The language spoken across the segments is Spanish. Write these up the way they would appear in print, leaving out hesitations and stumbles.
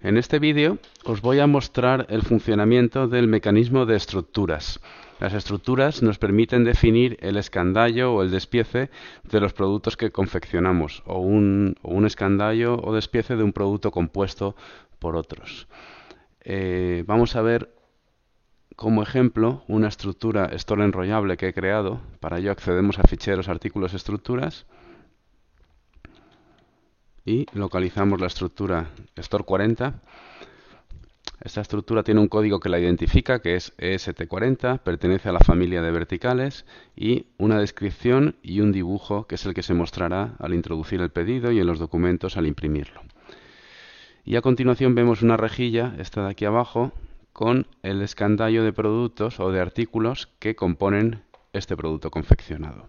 En este vídeo os voy a mostrar el funcionamiento del mecanismo de estructuras. Las estructuras nos permiten definir el escandallo o el despiece de los productos que confeccionamos, o un escandallo o despiece de un producto compuesto por otros. Vamos a ver como ejemplo una estructura store enrollable que he creado. Para ello accedemos a ficheros, artículos, estructuras y localizamos la estructura store 40. Esta estructura tiene un código que la identifica, que es EST40, pertenece a la familia de verticales, y una descripción y un dibujo, que es el que se mostrará al introducir el pedido y en los documentos al imprimirlo. Y a continuación vemos una rejilla, esta de aquí abajo, con el escandallo de productos o de artículos que componen este producto confeccionado.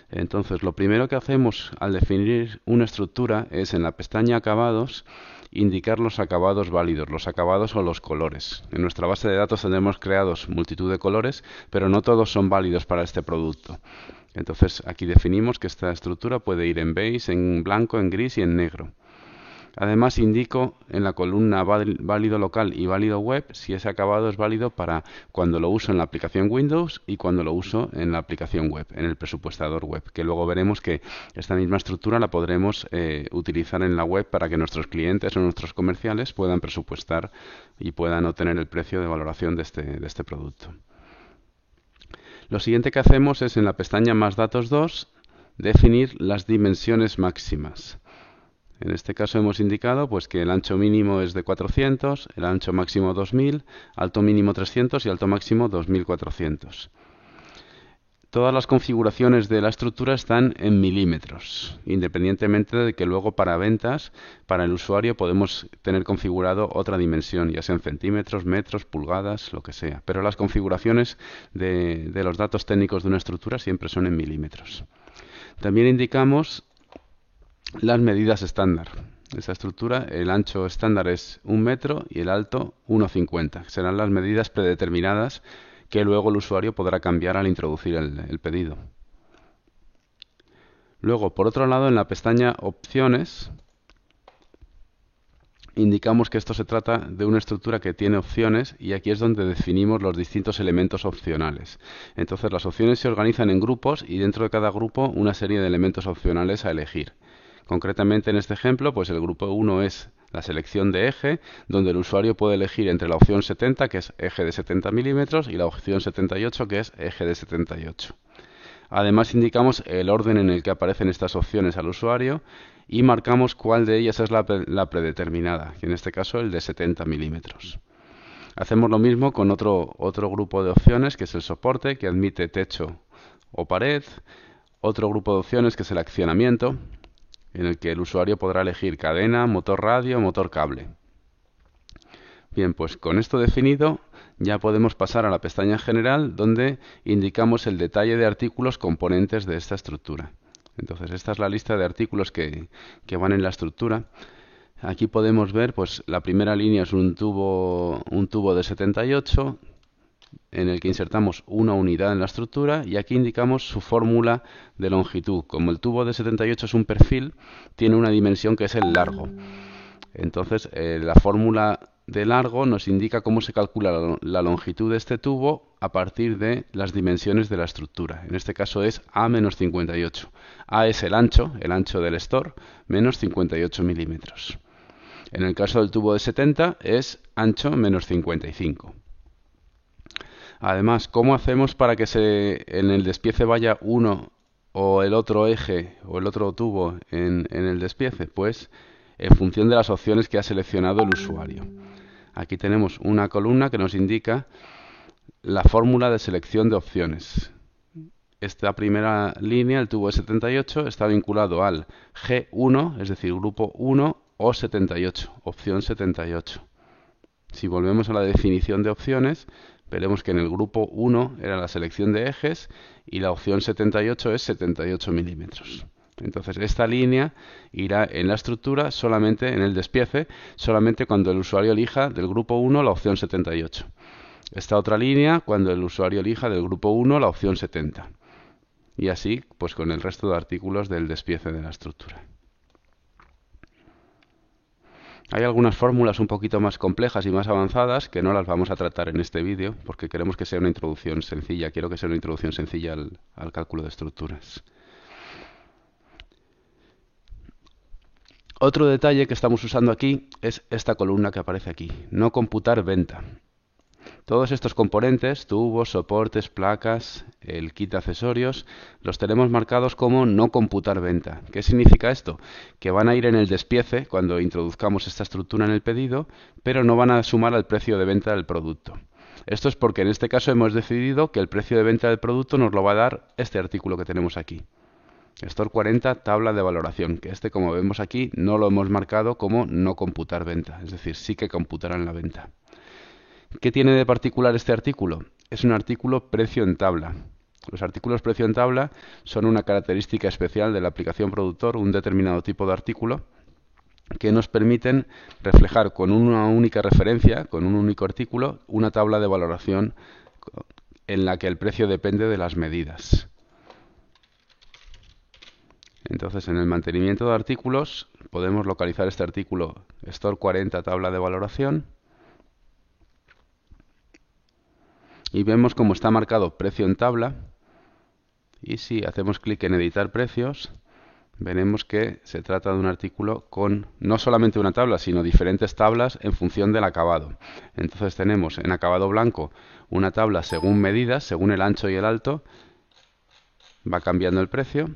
Entonces, lo primero que hacemos al definir una estructura es en la pestaña Acabados indicar los acabados válidos, los acabados o los colores. En nuestra base de datos tenemos creados multitud de colores, pero no todos son válidos para este producto. Entonces, aquí definimos que esta estructura puede ir en beige, en blanco, en gris y en negro. Además, indico en la columna válido local y válido web si ese acabado es válido para cuando lo uso en la aplicación Windows y cuando lo uso en la aplicación web, en el presupuestador web, que luego veremos que esta misma estructura la podremos utilizar en la web para que nuestros clientes o nuestros comerciales puedan presupuestar y puedan obtener el precio de valoración de este producto. Lo siguiente que hacemos es en la pestaña Más datos 2 definir las dimensiones máximas. En este caso hemos indicado pues, que el ancho mínimo es de 400, el ancho máximo 2000, alto mínimo 300 y alto máximo 2400. Todas las configuraciones de la estructura están en milímetros, independientemente de que luego para ventas, para el usuario, podemos tener configurado otra dimensión, ya sea en centímetros, metros, pulgadas, lo que sea. Pero las configuraciones de los datos técnicos de una estructura siempre son en milímetros. También indicamos las medidas estándar. Esta estructura, el ancho estándar es 1 metro y el alto 1,50. Serán las medidas predeterminadas que luego el usuario podrá cambiar al introducir el pedido. Luego, por otro lado, en la pestaña Opciones, indicamos que esto se trata de una estructura que tiene opciones y aquí es donde definimos los distintos elementos opcionales. Entonces, las opciones se organizan en grupos y dentro de cada grupo una serie de elementos opcionales a elegir. Concretamente en este ejemplo, pues el grupo 1 es la selección de eje, donde el usuario puede elegir entre la opción 70, que es eje de 70 milímetros, y la opción 78, que es eje de 78. Además indicamos el orden en el que aparecen estas opciones al usuario y marcamos cuál de ellas es la predeterminada, que en este caso el de 70 milímetros. Hacemos lo mismo con otro grupo de opciones, que es el soporte, que admite techo o pared, otro grupo de opciones que es el accionamiento, en el que el usuario podrá elegir cadena, motor radio, motor cable. Bien, pues con esto definido ya podemos pasar a la pestaña general donde indicamos el detalle de artículos componentes de esta estructura. Entonces esta es la lista de artículos que van en la estructura. Aquí podemos ver, pues la primera línea es un tubo de 78 en el que insertamos una unidad en la estructura y aquí indicamos su fórmula de longitud. Como el tubo de 78 es un perfil, tiene una dimensión que es el largo. Entonces, la fórmula de largo nos indica cómo se calcula la longitud de este tubo a partir de las dimensiones de la estructura. En este caso es A menos 58. A es el ancho del store, menos 58 milímetros. En el caso del tubo de 70 es ancho menos 55. Además, ¿cómo hacemos para que en el despiece vaya uno o el otro eje o el otro tubo en el despiece? Pues en función de las opciones que ha seleccionado el usuario. Aquí tenemos una columna que nos indica la fórmula de selección de opciones. Esta primera línea, el tubo de 78, está vinculado al G1, es decir, grupo 1 o 78, opción 78. Si volvemos a la definición de opciones, veremos que en el grupo 1 era la selección de ejes y la opción 78 es 78 milímetros. Entonces esta línea irá en la estructura solamente en el despiece, solamente cuando el usuario elija del grupo 1 la opción 78. Esta otra línea cuando el usuario elija del grupo 1 la opción 70. Y así pues con el resto de artículos del despiece de la estructura. Hay algunas fórmulas un poquito más complejas y más avanzadas que no las vamos a tratar en este vídeo porque queremos que sea una introducción sencilla. Quiero que sea una introducción sencilla al cálculo de estructuras. Otro detalle que estamos usando aquí es esta columna que aparece aquí, no computar venta. Todos estos componentes, tubos, soportes, placas, el kit de accesorios, los tenemos marcados como no computar venta. ¿Qué significa esto? Que van a ir en el despiece cuando introduzcamos esta estructura en el pedido, pero no van a sumar al precio de venta del producto. Esto es porque en este caso hemos decidido que el precio de venta del producto nos lo va a dar este artículo que tenemos aquí. Store 40, tabla de valoración, que este, como vemos aquí, no lo hemos marcado como no computar venta, es decir, sí que computarán la venta. ¿Qué tiene de particular este artículo? Es un artículo precio en tabla. Los artículos precio en tabla son una característica especial de la aplicación productor, un determinado tipo de artículo, que nos permiten reflejar con una única referencia, con un único artículo, una tabla de valoración en la que el precio depende de las medidas. Entonces, en el mantenimiento de artículos podemos localizar este artículo Store 40 tabla de valoración y vemos cómo está marcado precio en tabla, y si hacemos clic en editar precios veremos que se trata de un artículo con no solamente una tabla sino diferentes tablas en función del acabado. Entonces tenemos en acabado blanco una tabla según medidas, según el ancho y el alto va cambiando el precio.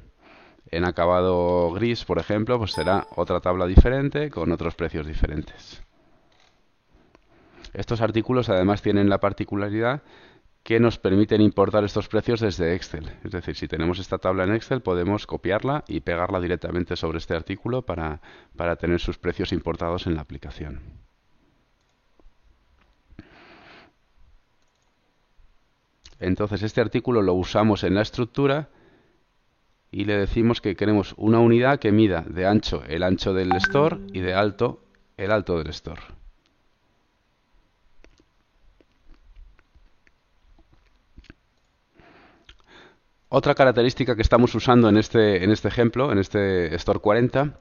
En acabado gris, por ejemplo, pues será otra tabla diferente con otros precios diferentes. Estos artículos además tienen la particularidad que nos permiten importar estos precios desde Excel. Es decir, si tenemos esta tabla en Excel podemos copiarla y pegarla directamente sobre este artículo para tener sus precios importados en la aplicación. Entonces este artículo lo usamos en la estructura y le decimos que queremos una unidad que mida de ancho el ancho del store y de alto el alto del store. Otra característica que estamos usando en este ejemplo, en este Store 40,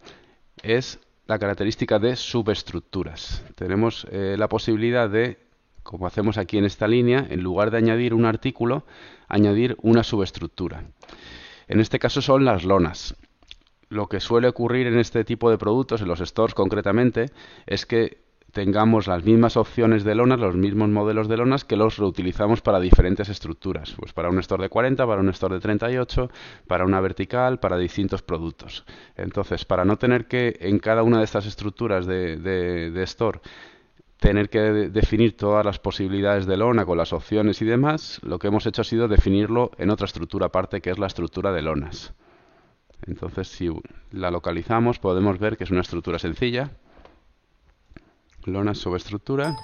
es la característica de subestructuras. Tenemos la posibilidad de, como hacemos aquí en esta línea, en lugar de añadir un artículo, añadir una subestructura. En este caso son las lonas. Lo que suele ocurrir en este tipo de productos, en los stores concretamente, es que tengamos las mismas opciones de lonas, los mismos modelos de lonas que los reutilizamos para diferentes estructuras. Pues para un store de 40, para un store de 38, para una vertical, para distintos productos. Entonces, para no tener que en cada una de estas estructuras de store tener que definir todas las posibilidades de lona con las opciones y demás, lo que hemos hecho ha sido definirlo en otra estructura aparte, que es la estructura de lonas. Entonces, si la localizamos, podemos ver que es una estructura sencilla, lona subestructura,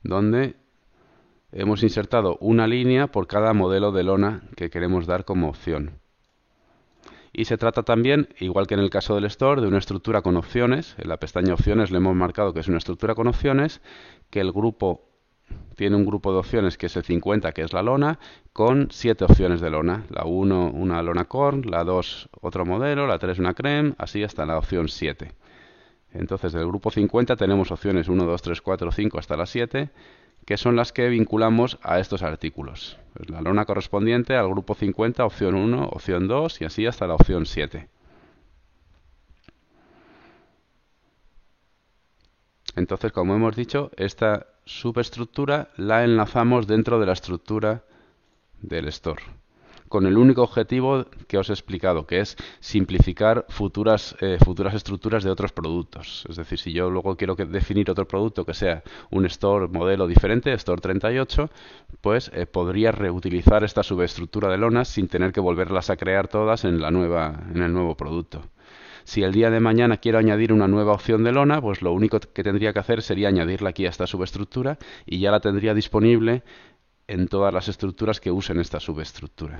donde hemos insertado una línea por cada modelo de lona que queremos dar como opción. Y se trata también, igual que en el caso del store, de una estructura con opciones. En la pestaña opciones le hemos marcado que es una estructura con opciones, que el grupo tiene un grupo de opciones que es el 50, que es la lona, con 7 opciones de lona. La 1, una lona corn, la 2, otro modelo, la 3, una creme, así hasta la opción 7. Entonces, del grupo 50 tenemos opciones 1, 2, 3, 4, 5 hasta las 7, que son las que vinculamos a estos artículos. Pues la lona correspondiente al grupo 50, opción 1, opción 2 y así hasta la opción 7. Entonces, como hemos dicho, esta subestructura la enlazamos dentro de la estructura del store, con el único objetivo que os he explicado, que es simplificar futuras estructuras de otros productos. Es decir, si yo luego quiero definir otro producto que sea un store modelo diferente, store 38, pues podría reutilizar esta subestructura de lonas sin tener que volverlas a crear todas en el nuevo producto. Si el día de mañana quiero añadir una nueva opción de lona, pues lo único que tendría que hacer sería añadirla aquí a esta subestructura y ya la tendría disponible en todas las estructuras que usen esta subestructura.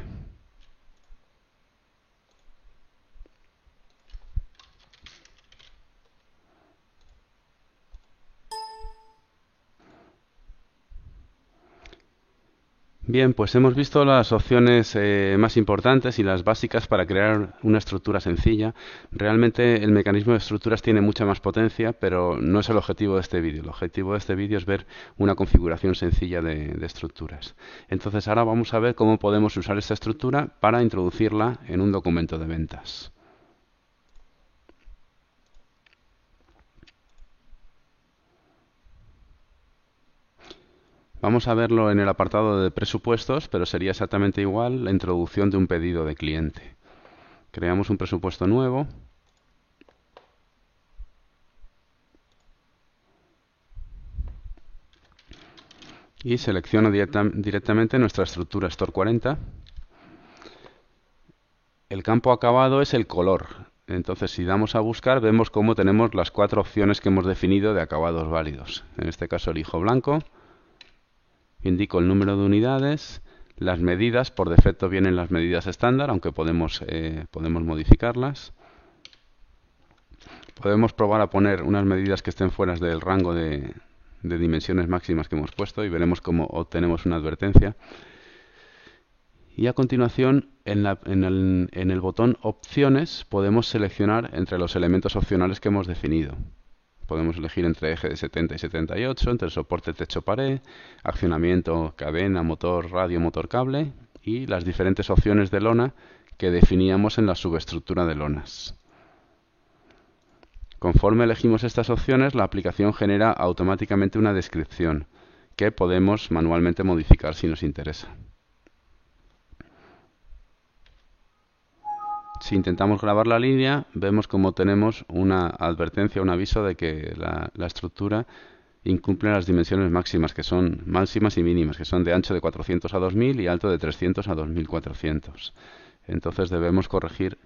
Bien, pues hemos visto las opciones más importantes y las básicas para crear una estructura sencilla. Realmente el mecanismo de estructuras tiene mucha más potencia, pero no es el objetivo de este vídeo. El objetivo de este vídeo es ver una configuración sencilla de estructuras. Entonces ahora vamos a ver cómo podemos usar esta estructura para introducirla en un documento de ventas. Vamos a verlo en el apartado de presupuestos, pero sería exactamente igual la introducción de un pedido de cliente. Creamos un presupuesto nuevo. Y selecciono directamente nuestra estructura Store 40. El campo acabado es el color. Entonces, si damos a buscar, vemos cómo tenemos las 4 opciones que hemos definido de acabados válidos. En este caso elijo blanco. Indico el número de unidades, las medidas, por defecto vienen las medidas estándar, aunque podemos modificarlas. Podemos probar a poner unas medidas que estén fuera del rango de dimensiones máximas que hemos puesto y veremos cómo obtenemos una advertencia. Y a continuación, en el botón Opciones, podemos seleccionar entre los elementos opcionales que hemos definido. Podemos elegir entre eje de 70 y 78, entre soporte techo-pared, accionamiento, cadena, motor, radio, motor, cable y las diferentes opciones de lona que definíamos en la subestructura de lonas. Conforme elegimos estas opciones, la aplicación genera automáticamente una descripción que podemos manualmente modificar si nos interesa. Si intentamos grabar la línea, vemos como tenemos una advertencia, un aviso de que la estructura incumple las dimensiones máximas, que son máximas y mínimas, que son de ancho de 400 a 2000 y alto de 300 a 2400. Entonces debemos corregir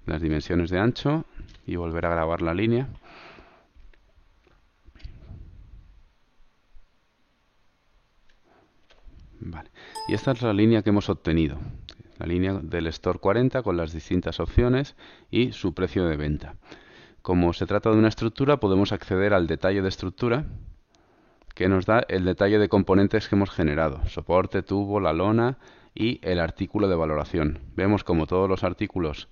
las dimensiones de ancho y volver a grabar la línea. Vale. Y esta es la línea que hemos obtenido. La línea del Store 40 con las distintas opciones y su precio de venta. Como se trata de una estructura, podemos acceder al detalle de estructura, que nos da el detalle de componentes que hemos generado: soporte, tubo, la lona y el artículo de valoración. Vemos como todos los artículos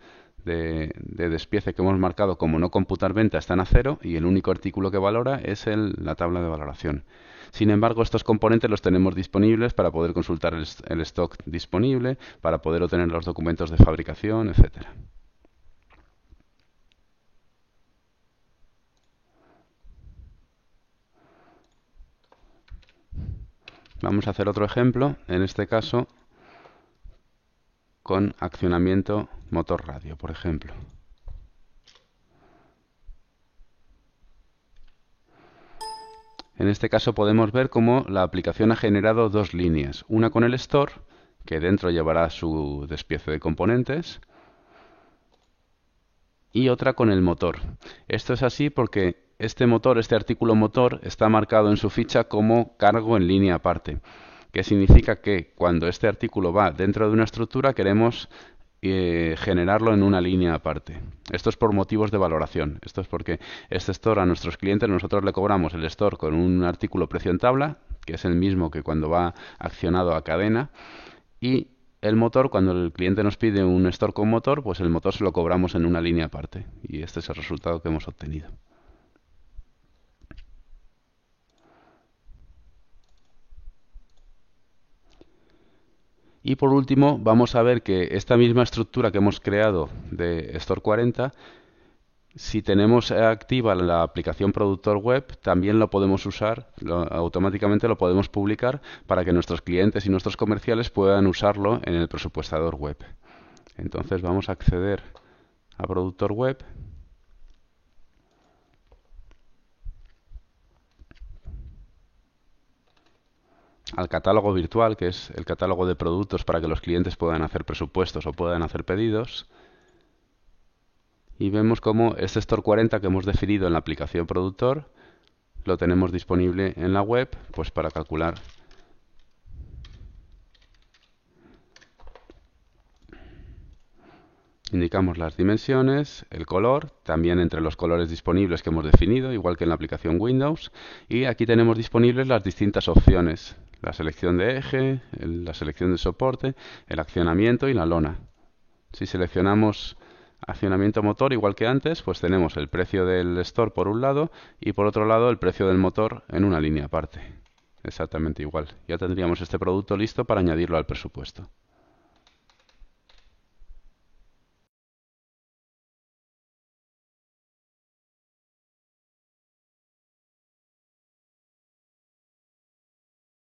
de despiece que hemos marcado como no computar venta están a 0 y el único artículo que valora es la tabla de valoración. Sin embargo, estos componentes los tenemos disponibles para poder consultar el stock disponible, para poder obtener los documentos de fabricación, etc. Vamos a hacer otro ejemplo, en este caso con accionamiento motor radio, por ejemplo. En este caso podemos ver cómo la aplicación ha generado dos líneas, una con el Store, que dentro llevará su despiece de componentes, y otra con el motor. Esto es así porque este artículo motor, está marcado en su ficha como cargo en línea aparte, que significa que cuando este artículo va dentro de una estructura queremos generarlo en una línea aparte. Esto es por motivos de valoración. Esto es porque este store a nuestros clientes nosotros le cobramos el store con un artículo precio en tabla, que es el mismo que cuando va accionado a cadena, y el motor, cuando el cliente nos pide un store con motor, pues el motor se lo cobramos en una línea aparte. Y este es el resultado que hemos obtenido. Y por último, vamos a ver que esta misma estructura que hemos creado de Store 40, si tenemos activa la aplicación productor web, también lo podemos usar, automáticamente lo podemos publicar para que nuestros clientes y nuestros comerciales puedan usarlo en el presupuestador web. Entonces vamos a acceder a productor web. Al catálogo virtual, que es el catálogo de productos para que los clientes puedan hacer presupuestos o puedan hacer pedidos. Y vemos cómo este Store 40 que hemos definido en la aplicación productor lo tenemos disponible en la web, pues para calcular. Indicamos las dimensiones, el color, también entre los colores disponibles que hemos definido, igual que en la aplicación Windows. Y aquí tenemos disponibles las distintas opciones, la selección de eje, la selección de soporte, el accionamiento y la lona. Si seleccionamos accionamiento motor igual que antes, pues tenemos el precio del store por un lado y por otro lado el precio del motor en una línea aparte. Exactamente igual. Ya tendríamos este producto listo para añadirlo al presupuesto.